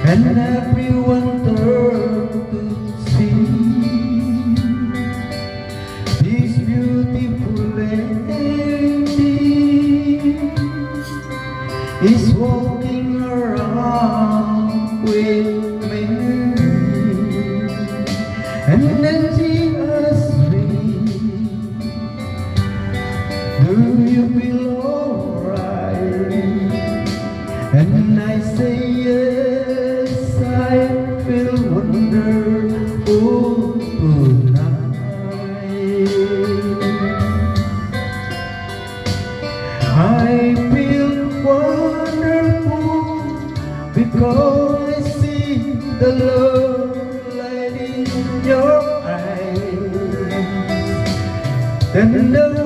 and everyone turned to see this beautiful lady is walking around with me. And then she asked me, do you feel alright? And I say yes, I feel wonderful tonight. I feel wonderful because I see the love light in your eyes. And the